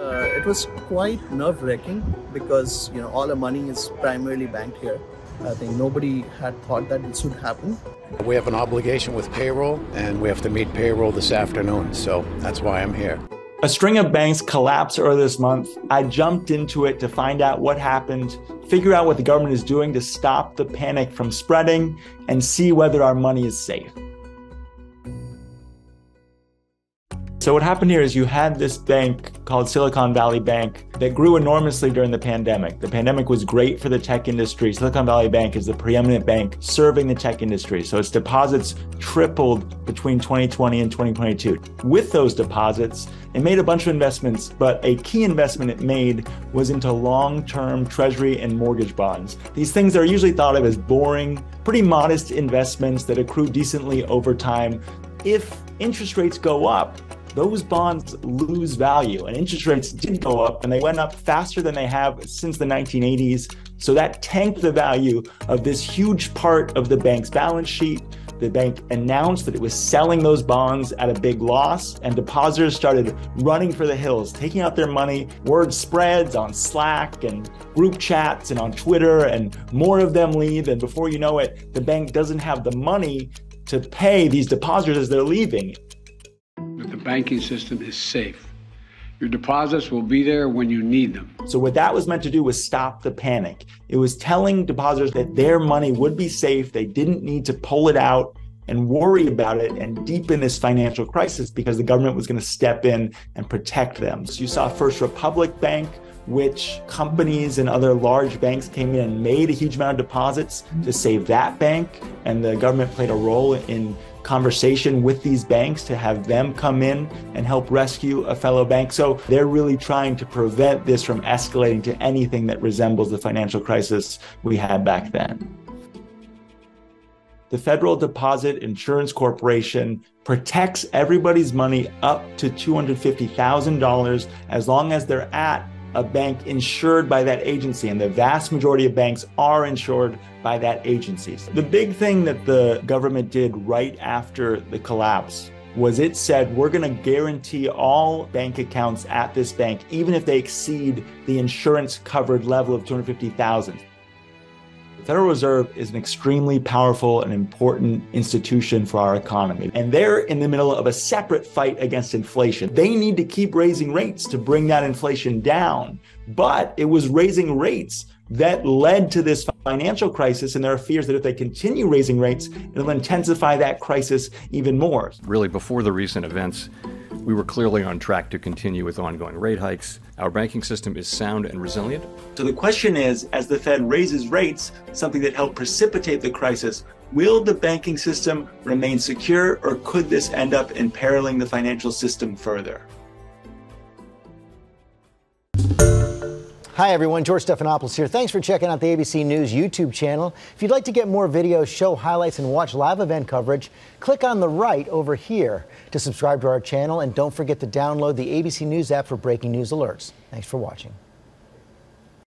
It was quite nerve-wracking because all the money is primarily banked here. I think nobody had thought that this would happen. We have an obligation with payroll, and we have to meet payroll this afternoon, so that's why I'm here. A string of banks collapsed earlier this month. I jumped into it to find out what happened, figure out what the government is doing to stop the panic from spreading, and see whether our money is safe. So what happened here is you had this bank called Silicon Valley Bank that grew enormously during the pandemic. The pandemic was great for the tech industry. Silicon Valley Bank is the preeminent bank serving the tech industry. So its deposits tripled between 2020 and 2022. With those deposits, it made a bunch of investments, but a key investment it made was into long-term treasury and mortgage bonds. These things are usually thought of as boring, pretty modest investments that accrue decently over time. If interest rates go up, those bonds lose value, and interest rates did go up, and they went up faster than they have since the 1980s. So that tanked the value of this huge part of the bank's balance sheet. The bank announced that it was selling those bonds at a big loss, and depositors started running for the hills, taking out their money. Word spreads on Slack and group chats and on Twitter, and more of them leave. And before you know it, the bank doesn't have the money to pay these depositors as they're leaving. The banking system is safe. Your deposits will be there when you need them. So what that was meant to do was stop the panic. It was telling depositors that their money would be safe. They didn't need to pull it out and worry about it and deepen this financial crisis because the government was going to step in and protect them. So you saw First Republic Bank, which companies and other large banks came in and made a huge amount of deposits to save that bank. And the government played a role in conversation with these banks to have them come in and help rescue a fellow bank. So they're really trying to prevent this from escalating to anything that resembles the financial crisis we had back then. The Federal Deposit Insurance Corporation protects everybody's money up to $250,000 as long as they're at a bank insured by that agency, and the vast majority of banks are insured by that agency. The big thing that the government did right after the collapse was it said, we're going to guarantee all bank accounts at this bank, even if they exceed the insurance covered level of $250,000. The Federal Reserve is an extremely powerful and important institution for our economy, and they're in the middle of a separate fight against inflation. They need to keep raising rates to bring that inflation down, but it was raising rates that led to this financial crisis, and there are fears that if they continue raising rates, it'll intensify that crisis even more. Really, before the recent events, we were clearly on track to continue with ongoing rate hikes. Our banking system is sound and resilient. So the question is, as the Fed raises rates, something that helped precipitate the crisis, will the banking system remain secure, or could this end up imperiling the financial system further? Hi everyone, George Stephanopoulos here. Thanks for checking out the ABC News YouTube channel. If you'd like to get more videos, show highlights, and watch live event coverage, click on the right over here to subscribe to our channel, and don't forget to download the ABC News app for breaking news alerts. Thanks for watching.